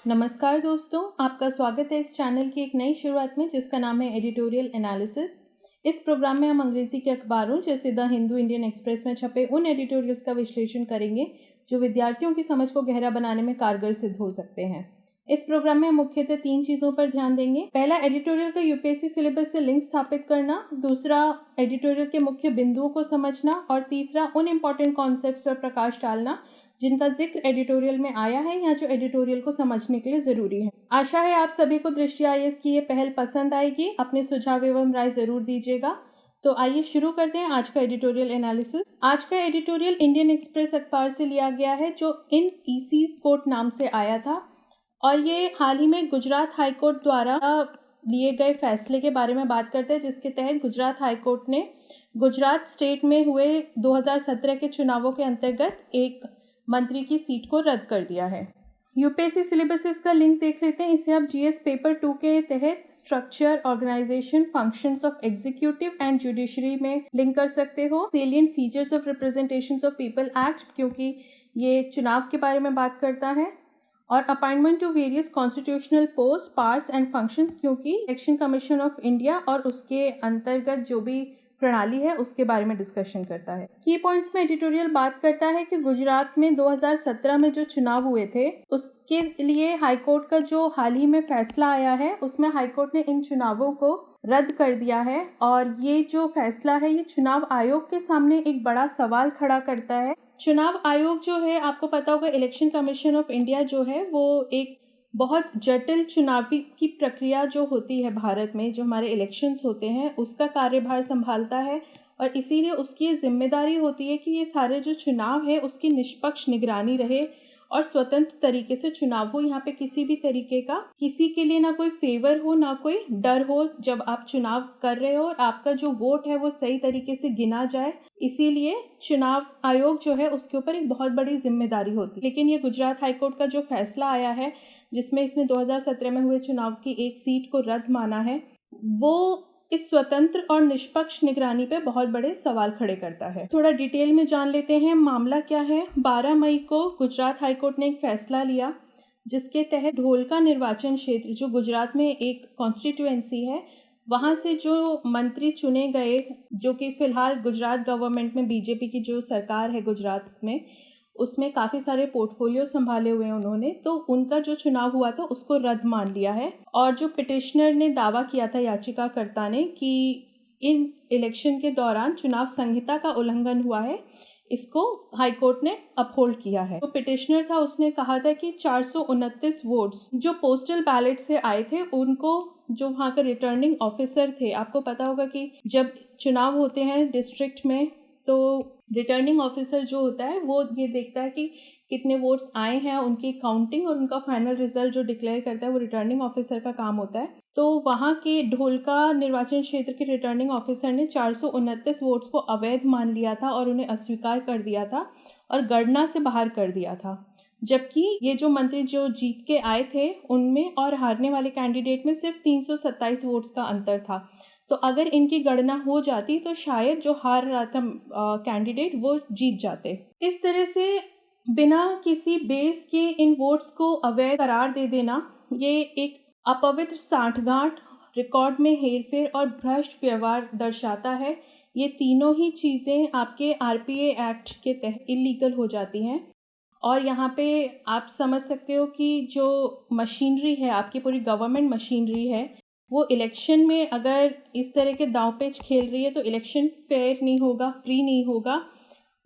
नमस्कार दोस्तों, आपका स्वागत है इस चैनल की एक नई शुरुआत में जिसका नाम है एडिटोरियल एनालिसिस। इस प्रोग्राम में हम अंग्रेजी के अखबारों जैसे द हिंदू, इंडियन एक्सप्रेस में छपे उन एडिटोरियल्स का विश्लेषण करेंगे जो विद्यार्थियों की समझ को गहरा बनाने में कारगर सिद्ध हो सकते हैं। इस प्रोग्राम में हम मुख्यतः 3 चीज़ों पर ध्यान देंगे। पहला, एडिटोरियल का यूपीएससी सिलेबस से लिंक स्थापित करना। दूसरा, एडिटोरियल के मुख्य बिंदुओं को समझना। और तीसरा, उन इम्पॉर्टेंट कॉन्सेप्ट्स पर प्रकाश डालना जिनका जिक्र एडिटोरियल में आया है या जो एडिटोरियल को समझने के लिए ज़रूरी है। आशा है आप सभी को दृष्टि आईएएस की ये पहल पसंद आएगी। अपने सुझाव एवं राय ज़रूर दीजिएगा। तो आइए शुरू करते हैं आज का एडिटोरियल एनालिसिस। आज का एडिटोरियल इंडियन एक्सप्रेस अखबार से लिया गया है जो इन ईसीज कोर्ट नाम से आया था और ये हाल ही में गुजरात हाई कोर्ट द्वारा लिए गए फैसले के बारे में बात करते हैं, जिसके तहत गुजरात हाई कोर्ट ने गुजरात स्टेट में हुए 2017 के चुनावों के अंतर्गत एक मंत्री की सीट को रद्द कर दिया है। यूपीएससी सिलेबस का लिंक देख लेते हैं। इसे आप जीएस पेपर 2 के तहत structure, organisation, functions of executive and judiciary में लिंक कर सकते हो। Salient features of representation of people act, क्योंकि ये चुनाव के बारे में बात करता है। और appointment to various constitutional post, parts and functions, क्योंकि इलेक्शन कमीशन ऑफ इंडिया और उसके अंतर्गत जो भी प्रणाली है उसके बारे में डिस्कशन करता है। की पॉइंट्स में एडिटोरियल बात करता है कि गुजरात में 2017 में जो चुनाव हुए थे उसके लिए हाईकोर्ट का जो हाल ही में फैसला आया है उसमें हाईकोर्ट ने इन चुनावों को रद्द कर दिया है। और ये जो फैसला है ये चुनाव आयोग के सामने एक बड़ा सवाल खड़ा करता है। चुनाव आयोग जो है, आपको पता होगा, इलेक्शन कमीशन ऑफ इंडिया जो है वो एक बहुत जटिल चुनावी की प्रक्रिया जो होती है भारत में, जो हमारे इलेक्शंस होते हैं उसका कार्यभार संभालता है। और इसीलिए उसकी ये जिम्मेदारी होती है कि ये सारे जो चुनाव है उसकी निष्पक्ष निगरानी रहे और स्वतंत्र तरीके से चुनाव हो। यहाँ पे किसी भी तरीके का किसी के लिए ना कोई फेवर हो ना कोई डर हो जब आप चुनाव कर रहे हो, और आपका जो वोट है वो सही तरीके से गिना जाए। इसीलिए चुनाव आयोग जो है उसके ऊपर एक बहुत बड़ी जिम्मेदारी होती है। लेकिन ये गुजरात हाईकोर्ट का जो फैसला आया है जिसमें इसने 2017 में हुए चुनाव की एक सीट को रद्द माना है, वो इस स्वतंत्र और निष्पक्ष निगरानी पे बहुत बड़े सवाल खड़े करता है। थोड़ा डिटेल में जान लेते हैं मामला क्या है। 12 मई को गुजरात हाईकोर्ट ने एक फैसला लिया जिसके तहत ढोलका निर्वाचन क्षेत्र, जो गुजरात में एक कॉन्स्टिट्यूएंसी है, वहाँ से जो मंत्री चुने गए, जो कि फिलहाल गुजरात गवर्नमेंट में बीजेपी की जो सरकार है गुजरात में, उसमें काफ़ी सारे पोर्टफोलियो संभाले हुए हैं उन्होंने, तो उनका जो चुनाव हुआ था उसको रद्द मान लिया है। और जो पिटिशनर ने दावा किया था, याचिकाकर्ता ने, कि इन इलेक्शन के दौरान चुनाव संहिता का उल्लंघन हुआ है, इसको हाईकोर्ट ने अपहोल्ड किया है। जो पिटिशनर था उसने कहा था कि 429 वोट्स जो पोस्टल बैलेट से आए थे उनको, जो वहाँ के रिटर्निंग ऑफिसर थे, आपको पता होगा कि जब चुनाव होते हैं डिस्ट्रिक्ट में तो रिटर्निंग ऑफिसर जो होता है वो ये देखता है कि कितने वोट्स आए हैं, उनकी काउंटिंग और उनका फाइनल रिजल्ट जो डिक्लेयर करता है वो रिटर्निंग ऑफिसर का काम होता है। तो वहाँ के ढोलका निर्वाचन क्षेत्र के रिटर्निंग ऑफिसर ने 429 वोट्स को अवैध मान लिया था और उन्हें अस्वीकार कर दिया था और गणना से बाहर कर दिया था। जबकि ये जो मंत्री जो जीत के आए थे उनमें और हारने वाले कैंडिडेट में सिर्फ 327 वोट्स का अंतर था। तो अगर इनकी गणना हो जाती तो शायद जो हार रहा था कैंडिडेट वो जीत जाते। इस तरह से बिना किसी बेस के इन वोट्स को अवैध करार दे देना, ये एक अपवित्र सांठगांठ, रिकॉर्ड में हेरफेर और भ्रष्ट व्यवहार दर्शाता है। ये तीनों ही चीज़ें आपके आरपीए एक्ट के तहत इलीगल हो जाती हैं। और यहाँ पे आप समझ सकते हो कि जो मशीनरी है, आपकी पूरी गवर्नमेंट मशीनरी है, वो इलेक्शन में अगर इस तरह के दांव पेच खेल रही है तो इलेक्शन फेयर नहीं होगा, फ्री नहीं होगा।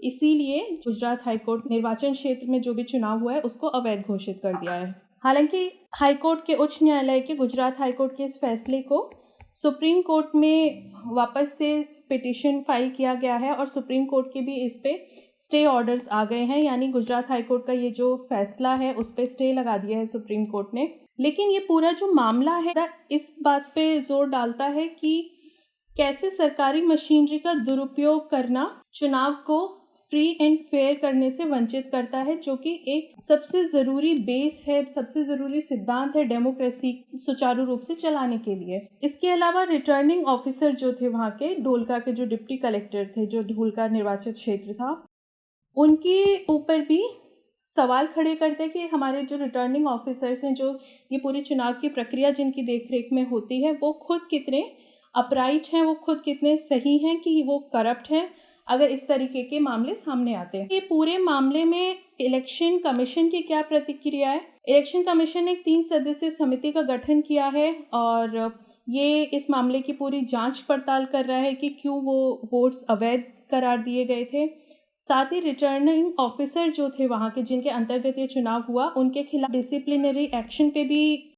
इसीलिए गुजरात हाईकोर्ट निर्वाचन क्षेत्र में जो भी चुनाव हुआ है उसको अवैध घोषित कर दिया है। हालांकि हाईकोर्ट के उच्च न्यायालय के गुजरात हाईकोर्ट के इस फैसले को सुप्रीम कोर्ट में वापस से पिटीशन फाइल किया गया है और सुप्रीम कोर्ट के भी इस पे स्टे ऑर्डर्स आ गए हैं। यानी गुजरात हाईकोर्ट का ये जो फैसला है उस पे स्टे लगा दिया है सुप्रीम कोर्ट ने। लेकिन ये पूरा जो मामला है इस बात पे जोर डालता है कि कैसे सरकारी मशीनरी का दुरुपयोग करना चुनाव को फ्री एंड फेयर करने से वंचित करता है, जो कि एक सबसे ज़रूरी बेस है, सबसे ज़रूरी सिद्धांत है डेमोक्रेसी सुचारू रूप से चलाने के लिए। इसके अलावा रिटर्निंग ऑफिसर जो थे वहाँ के ढोलका के, जो डिप्टी कलेक्टर थे, जो ढोलका निर्वाचित क्षेत्र था, उनके ऊपर भी सवाल खड़े करते हैं कि हमारे जो रिटर्निंग ऑफिसर्स हैं, जो ये पूरी चुनाव की प्रक्रिया जिनकी देखरेख में होती है, वो खुद कितने अपराइट हैं, वो खुद कितने सही हैं कि वो करप्ट हैं अगर इस तरीके के मामले सामने आते हैं। ये पूरे मामले में इलेक्शन कमीशन की क्या प्रतिक्रिया है? इलेक्शन कमीशन ने एक 3 सदस्यीय समिति का गठन किया है और ये इस मामले की पूरी जांच पड़ताल कर रहा है कि क्यों वो वोट्स अवैध करार दिए गए थे। साथ ही रिटर्निंग ऑफिसर जो थे वहाँ के, जिनके अंतर्गत ये चुनाव हुआ, उनके खिलाफ डिसिप्लिनरी एक्शन पे भी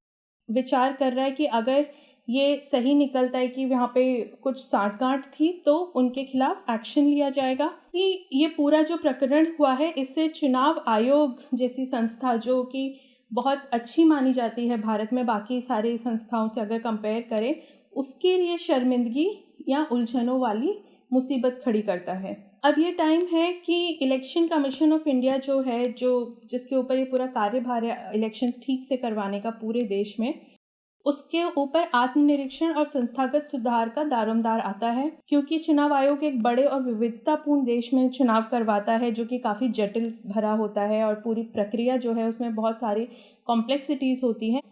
विचार कर रहा है कि अगर ये सही निकलता है कि वहाँ पे कुछ साठगांठ थी तो उनके खिलाफ एक्शन लिया जाएगा। कि ये पूरा जो प्रकरण हुआ है, इससे चुनाव आयोग जैसी संस्था, जो कि बहुत अच्छी मानी जाती है भारत में बाकी सारी संस्थाओं से अगर कंपेयर करें, उसके लिए शर्मिंदगी या उलझनों वाली मुसीबत खड़ी करता है। अब ये टाइम है कि इलेक्शन कमीशन ऑफ इंडिया जो है, जो जिसके ऊपर ये पूरा कार्यभार है इलेक्शंस ठीक से करवाने का पूरे देश में, उसके ऊपर आत्मनिरीक्षण और संस्थागत सुधार का दारोमदार आता है। क्योंकि चुनाव आयोग एक बड़े और विविधतापूर्ण देश में चुनाव करवाता है, जो कि काफ़ी जटिल भरा होता है और पूरी प्रक्रिया जो है उसमें बहुत सारी कॉम्प्लेक्सिटीज़ होती हैं।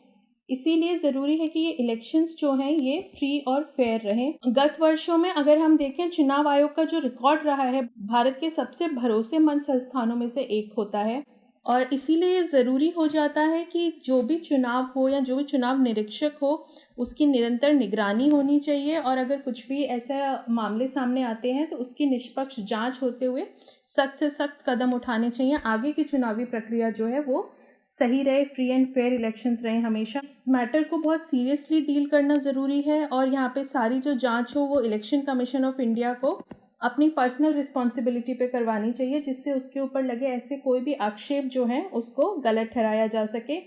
इसीलिए ज़रूरी है कि ये इलेक्शंस जो हैं ये फ्री और फेयर रहें। गत वर्षों में अगर हम देखें, चुनाव आयोग का जो रिकॉर्ड रहा है, भारत के सबसे भरोसेमंद संस्थानों में से एक होता है और इसीलिए ये ज़रूरी हो जाता है कि जो भी चुनाव हो या जो भी चुनाव निरीक्षक हो, उसकी निरंतर निगरानी होनी चाहिए और अगर कुछ भी ऐसा मामले सामने आते हैं तो उसकी निष्पक्ष जांच होते हुए सख्त से सख्त कदम उठाने चाहिए। आगे की चुनावी प्रक्रिया जो है वो सही रहे, फ्री एंड फेयर इलेक्शंस रहें हमेशा। इस मैटर को बहुत सीरियसली डील करना ज़रूरी है और यहाँ पे सारी जो जांच हो वो इलेक्शन कमीशन ऑफ इंडिया को अपनी पर्सनल रिस्पॉन्सिबिलिटी पे करवानी चाहिए, जिससे उसके ऊपर लगे ऐसे कोई भी आक्षेप जो हैं उसको गलत ठहराया जा सके।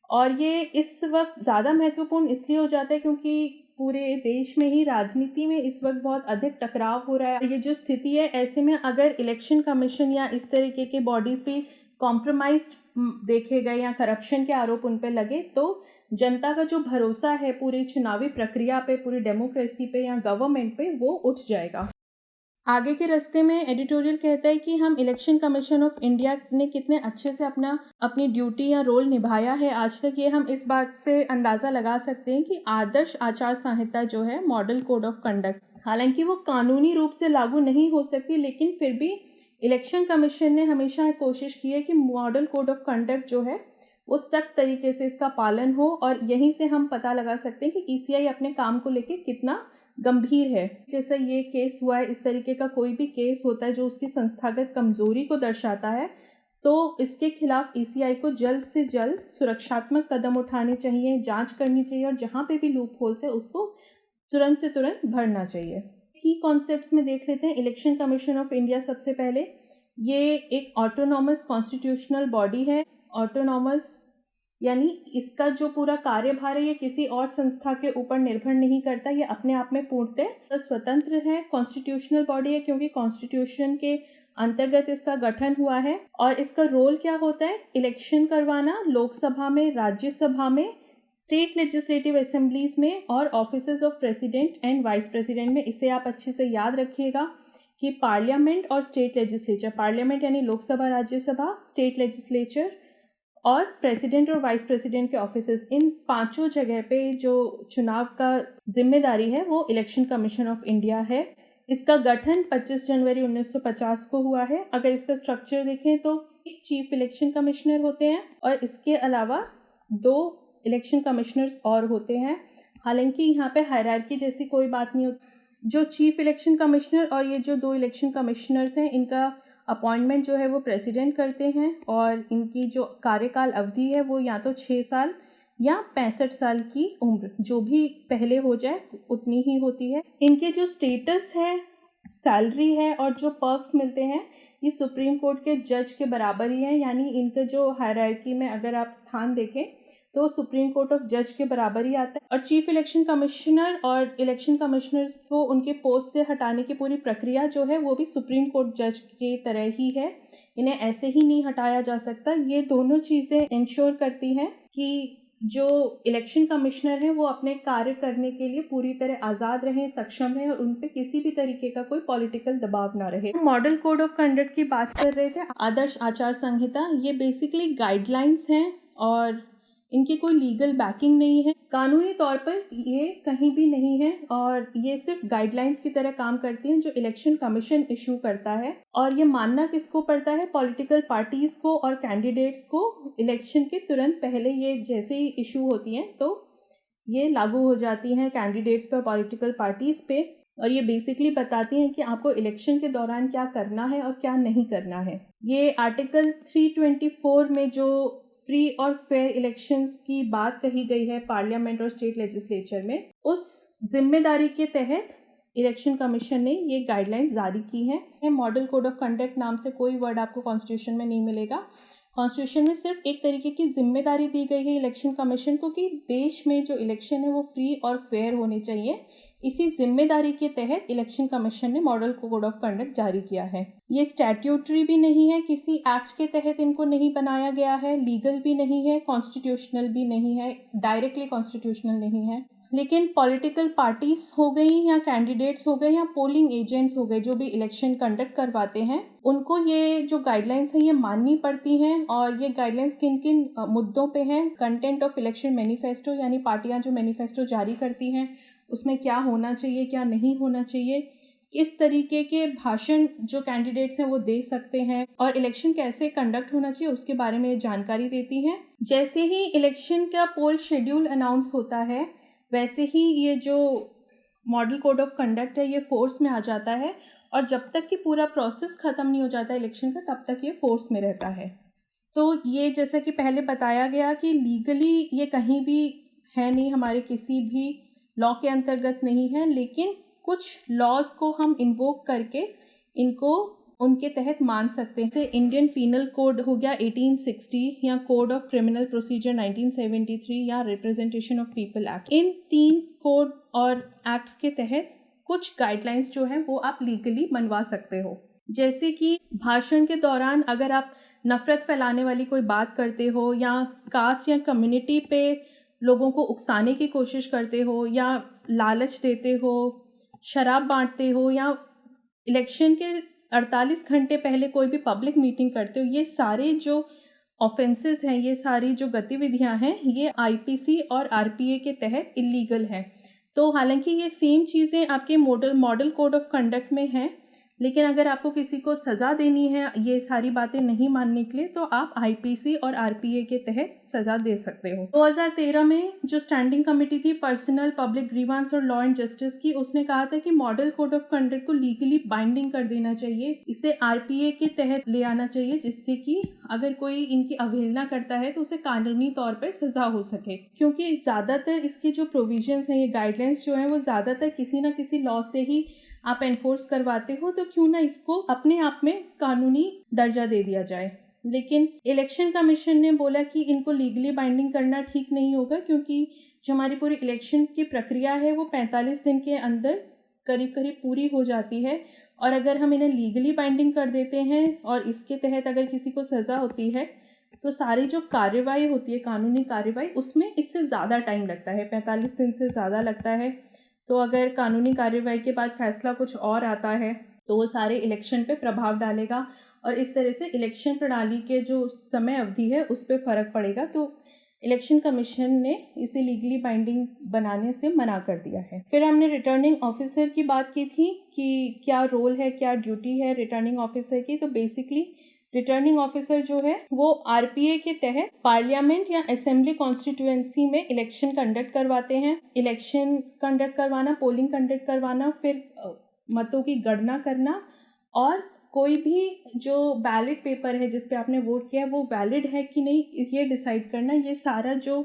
और ये इस वक्त ज़्यादा महत्वपूर्ण इसलिए हो जाता है क्योंकि पूरे देश में ही राजनीति में इस वक्त बहुत अधिक टकराव हो रहा है। ये जो स्थिति है, ऐसे में अगर इलेक्शन कमीशन या इस तरीके के बॉडीज़ भी कॉम्प्रोमाइज्ड देखे गए या करप्शन के आरोप उन पे लगे तो जनता का जो भरोसा है पूरी चुनावी प्रक्रिया पे, पूरी डेमोक्रेसी पे या गवर्नमेंट पे, वो उठ जाएगा। आगे के रास्ते में एडिटोरियल कहता है कि हम इलेक्शन कमीशन ऑफ इंडिया ने कितने अच्छे से अपनी ड्यूटी या रोल निभाया है आज तक, ये हम इस बात से अंदाज़ा लगा सकते हैं कि आदर्श आचार संहिता जो है, मॉडल कोड ऑफ कंडक्ट, हालांकि वो कानूनी रूप से लागू नहीं हो सकती, लेकिन फिर भी इलेक्शन कमीशन ने हमेशा कोशिश की है कि मॉडल कोड ऑफ कंडक्ट जो है वो सख्त तरीके से इसका पालन हो और यहीं से हम पता लगा सकते हैं कि ईसीआई अपने काम को लेके कितना गंभीर है। जैसा ये केस हुआ है, इस तरीके का कोई भी केस होता है जो उसकी संस्थागत कमजोरी को दर्शाता है, तो इसके खिलाफ ईसीआई को जल्द से जल्द सुरक्षात्मक कदम उठाने चाहिए, जांच करनी चाहिए और जहाँ पे भी लूप होल्स है उसको तुरंत से तुरंत भरना चाहिए। की कॉन्सेप्ट्स में देख लेते हैं। इलेक्शन कमीशन ऑफ इंडिया, सबसे पहले ये एक ऑटोनॉमस कॉन्स्टिट्यूशनल बॉडी है। ऑटोनॉमस यानी इसका जो पूरा कार्यभार है ये किसी और संस्था के ऊपर निर्भर नहीं करता, ये अपने आप में पूर्णतः स्वतंत्र है। कॉन्स्टिट्यूशनल बॉडी है क्योंकि कॉन्स्टिट्यूशन के अंतर्गत इसका गठन हुआ है। और इसका रोल क्या होता है? इलेक्शन करवाना लोकसभा में, राज्यसभा में, स्टेट लेजिस्लेटिव असेंबलीज में और offices of president and vice president में। इसे आप अच्छे से याद रखिएगा कि पार्लियामेंट और स्टेट लेजिस्लेचर, पार्लियामेंट यानी लोकसभा, राज्यसभा, स्टेट लेजिस्लेचर और प्रेसिडेंट और वाइस प्रेसिडेंट के ऑफिसेज, इन पांचों जगह पे जो चुनाव का जिम्मेदारी है वो इलेक्शन कमीशन ऑफ इंडिया है। इसका गठन 25 जनवरी 1950 को हुआ है। अगर इसका स्ट्रक्चर देखें तो चीफ इलेक्शन कमिश्नर होते हैं और इसके अलावा 2 इलेक्शन कमिश्नर्स और होते हैं। हालांकि यहाँ पे हायरार्की जैसी कोई बात नहीं होती। जो चीफ इलेक्शन कमिश्नर और ये जो 2 इलेक्शन कमिश्नर्स हैं, इनका अपॉइंटमेंट जो है वो प्रेसिडेंट करते हैं और इनकी जो कार्यकाल अवधि है वो या तो 6 साल या 65 साल की उम्र, जो भी पहले हो जाए उतनी ही होती है। इनके जो स्टेटस है, सैलरी है और जो पर्क्स मिलते हैं, ये सुप्रीम कोर्ट के जज के बराबर ही है। यानी इनके जो हायरार्की में अगर आप स्थान देखें तो सुप्रीम कोर्ट ऑफ जज के बराबर ही आता है। और चीफ इलेक्शन कमिश्नर और इलेक्शन कमिश्नर्स को उनके पोस्ट से हटाने की पूरी प्रक्रिया जो है वो भी सुप्रीम कोर्ट जज की तरह ही है, इन्हें ऐसे ही नहीं हटाया जा सकता। ये दोनों चीज़ें इंश्योर करती हैं कि जो इलेक्शन कमिश्नर हैं वो अपने कार्य करने के लिए पूरी तरह आज़ाद रहें, सक्षम रहें और उन पे किसी भी तरीके का कोई पॉलिटिकल दबाव ना रहे। मॉडल कोड ऑफ कंडक्ट की बात कर रहे थे, आदर्श आचार संहिता, ये बेसिकली गाइडलाइंस हैं और इनकी कोई लीगल बैकिंग नहीं है, कानूनी तौर पर ये कहीं भी नहीं है और ये सिर्फ गाइडलाइंस की तरह काम करती हैं जो इलेक्शन कमीशन इशू करता है। और ये मानना किसको पड़ता है? पॉलिटिकल पार्टीज को और कैंडिडेट्स को इलेक्शन के तुरंत पहले ये जैसे ही इशू होती हैं तो ये लागू हो जाती हैं कैंडिडेट्स पर, पॉलिटिकल पार्टीज पे। और ये बेसिकली बताती हैं कि आपको इलेक्शन के दौरान क्या करना है और क्या नहीं करना है। ये आर्टिकल 324 में जो फ्री और फेयर इलेक्शंस की बात कही गई है पार्लियामेंट और स्टेट लेजिस्लेचर में, उस जिम्मेदारी के तहत इलेक्शन कमीशन ने ये गाइडलाइंस जारी की हैं। मॉडल कोड ऑफ कंडक्ट नाम से कोई वर्ड आपको कॉन्स्टिट्यूशन में नहीं मिलेगा। कॉन्स्टिट्यूशन में सिर्फ एक तरीके की जिम्मेदारी दी गई है इलेक्शन कमीशन को कि देश में जो इलेक्शन है वो फ्री और फेयर होने चाहिए। इसी जिम्मेदारी के तहत इलेक्शन कमीशन ने मॉडल कोड ऑफ कंडक्ट जारी किया है। ये स्टैट्यूटरी भी नहीं है, किसी एक्ट के तहत इनको नहीं बनाया गया है, लीगल भी नहीं है, कॉन्स्टिट्यूशनल भी नहीं है, डायरेक्टली कॉन्स्टिट्यूशनल नहीं है। लेकिन पॉलिटिकल पार्टीज हो गई या कैंडिडेट्स हो गए या पोलिंग एजेंट्स हो गए जो भी इलेक्शन कंडक्ट करवाते हैं, उनको ये जो गाइडलाइंस हैं ये माननी पड़ती हैं। और ये गाइडलाइंस किन किन मुद्दों पे हैं? कंटेंट ऑफ इलेक्शन मैनिफेस्टो, यानी पार्टियां जो मैनिफेस्टो जारी करती हैं उसमें क्या होना चाहिए, क्या नहीं होना चाहिए, किस तरीके के भाषण जो कैंडिडेट्स हैं वो दे सकते हैं और इलेक्शन कैसे कंडक्ट होना चाहिए उसके बारे में जानकारी देती हैं। जैसे ही इलेक्शन का पोल शेड्यूल अनाउंस होता है वैसे ही ये जो मॉडल कोड ऑफ कंडक्ट है ये फोर्स में आ जाता है और जब तक कि पूरा प्रोसेस ख़त्म नहीं हो जाता इलेक्शन का तब तक ये फोर्स में रहता है। तो ये जैसा कि पहले बताया गया कि लीगली ये कहीं भी है नहीं, हमारे किसी भी लॉ के अंतर्गत नहीं है, लेकिन कुछ लॉज को हम इन्वोक करके इनको उनके तहत मान सकते हैं। जैसे इंडियन पीनल कोड हो गया 1860 या कोड ऑफ क्रिमिनल प्रोसीजर 1973 या representation of people act. In 3 code और एक्ट्स के तहत कुछ गाइडलाइंस जो हैं वो आप लीगली मनवा सकते हो। जैसे कि भाषण के दौरान अगर आप नफरत फैलाने वाली कोई बात करते हो या कास्ट या कम्युनिटी पे लोगों को उकसाने की कोशिश करते हो या लालच देते हो, शराब बांटते हो या इलेक्शन के 48 घंटे पहले कोई भी पब्लिक मीटिंग करते हो, ये सारे जो ऑफेंसेस हैं, ये सारी जो गतिविधियां हैं, ये आईपीसी और आरपीए के तहत इलीगल है। तो हालांकि ये सेम चीज़ें आपके मॉडल कोड ऑफ कंडक्ट में हैं, लेकिन अगर आपको किसी को सज़ा देनी है ये सारी बातें नहीं मानने के लिए तो आप आईपीसी और आरपीए के तहत सज़ा दे सकते हो। 2013 में जो स्टैंडिंग कमेटी थी पर्सनल पब्लिक ग्रीवांस और लॉ एंड जस्टिस की, उसने कहा था कि मॉडल कोड ऑफ कंडक्ट को लीगली बाइंडिंग कर देना चाहिए, इसे आरपीए के तहत ले आना चाहिए, जिससे कि अगर कोई इनकी अवहेलना करता है तो उसे कानूनी तौर पर सज़ा हो सके। क्योंकि ज़्यादातर इसके जो प्रोविजंस हैं, ये गाइडलाइंस जो हैं वो ज़्यादातर किसी ना किसी लॉ से ही आप एनफोर्स करवाते हो, तो क्यों ना इसको अपने आप में कानूनी दर्जा दे दिया जाए। लेकिन इलेक्शन कमीशन ने बोला कि इनको लीगली बाइंडिंग करना ठीक नहीं होगा, क्योंकि जो हमारी पूरी इलेक्शन की प्रक्रिया है वो 45 दिन के अंदर करीब करीब पूरी हो जाती है, और अगर हम इन्हें लीगली बाइंडिंग कर देते हैं और इसके तहत अगर किसी को सज़ा होती है तो सारी जो कार्रवाई होती है, कानूनी कार्रवाई, उसमें इससे ज़्यादा टाइम लगता है, 45 दिन से ज़्यादा लगता है। तो अगर कानूनी कार्रवाई के बाद फैसला कुछ और आता है तो वो सारे इलेक्शन पे प्रभाव डालेगा और इस तरह से इलेक्शन प्रणाली के जो समय अवधि है उस पर फ़र्क पड़ेगा। तो इलेक्शन कमीशन ने इसे लीगली बाइंडिंग बनाने से मना कर दिया है। फिर हमने रिटर्निंग ऑफिसर की बात की थी कि क्या रोल है, क्या ड्यूटी है रिटर्निंग ऑफिसर की। तो बेसिकली रिटर्निंग ऑफिसर जो है वो आरपीए के तहत पार्लियामेंट या असेंबली कॉन्स्टिट्यूएंसी में इलेक्शन कंडक्ट करवाते हैं। इलेक्शन कंडक्ट करवाना, पोलिंग कंडक्ट करवाना, फिर मतों की गणना करना और कोई भी जो बैलेट पेपर है जिस पे आपने वोट किया है वो वैलिड है कि नहीं ये डिसाइड करना, ये सारा जो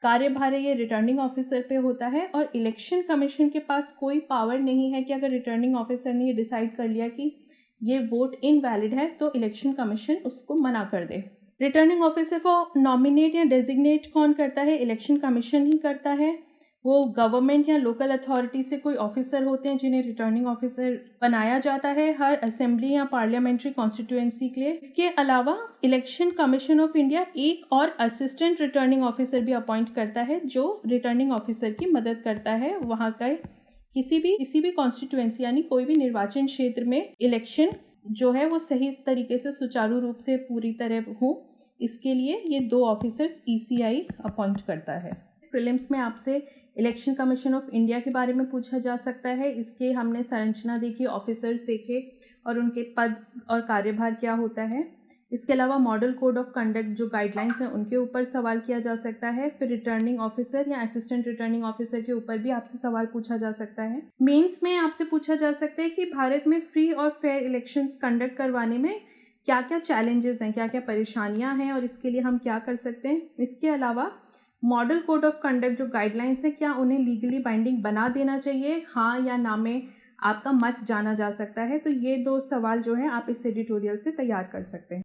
कार्यभार है ये रिटर्निंग ऑफिसर पे होता है। और इलेक्शन कमीशन के पास कोई पावर नहीं है कि अगर रिटर्निंग ऑफिसर ने ये डिसाइड कर लिया कि ये वोट इनवैलिड है तो इलेक्शन कमीशन उसको मना कर दे। रिटर्निंग ऑफिसर को नॉमिनेट या डेजिग्नेट कौन करता है? इलेक्शन कमीशन ही करता है। वो गवर्नमेंट या लोकल अथॉरिटी से कोई ऑफिसर होते हैं जिन्हें रिटर्निंग ऑफिसर बनाया जाता है हर असेंबली या पार्लियामेंट्री कॉन्स्टिट्यूएंसी के लिए। इसके अलावा इलेक्शन कमीशन ऑफ इंडिया एक और असिस्टेंट रिटर्निंग ऑफिसर भी अपॉइंट करता है जो रिटर्निंग ऑफिसर की मदद करता है वहाँ का किसी भी कॉन्स्टिट्यूएंसी यानी कोई भी निर्वाचन क्षेत्र में इलेक्शन जो है वो सही तरीके से सुचारू रूप से पूरी तरह हो, इसके लिए ये 2 ऑफिसर्स ECI अपॉइंट करता है। प्रीलिम्स में आपसे इलेक्शन कमीशन ऑफ इंडिया के बारे में पूछा जा सकता है। इसके हमने संरचना देखी, ऑफिसर्स देखे और उनके पद और कार्यभार क्या होता है। इसके अलावा मॉडल कोड ऑफ कंडक्ट जो गाइडलाइंस हैं उनके ऊपर सवाल किया जा सकता है। फिर रिटर्निंग ऑफिसर या असिस्टेंट रिटर्निंग ऑफिसर के ऊपर भी आपसे सवाल पूछा जा सकता है। मेंस में आपसे पूछा जा सकता है कि भारत में फ्री और फेयर इलेक्शंस कंडक्ट करवाने में क्या क्या चैलेंजेस हैं, क्या क्या परेशानियां हैं और इसके लिए हम क्या कर सकते हैं। इसके अलावा मॉडल कोड ऑफ कंडक्ट जो गाइडलाइंस है क्या उन्हें लीगली बाइंडिंग बना देना चाहिए, हाँ या ना में आपका मत जाना जा सकता है। तो ये 2 सवाल जो है आप इस एडिटोरियल से तैयार कर सकते हैं।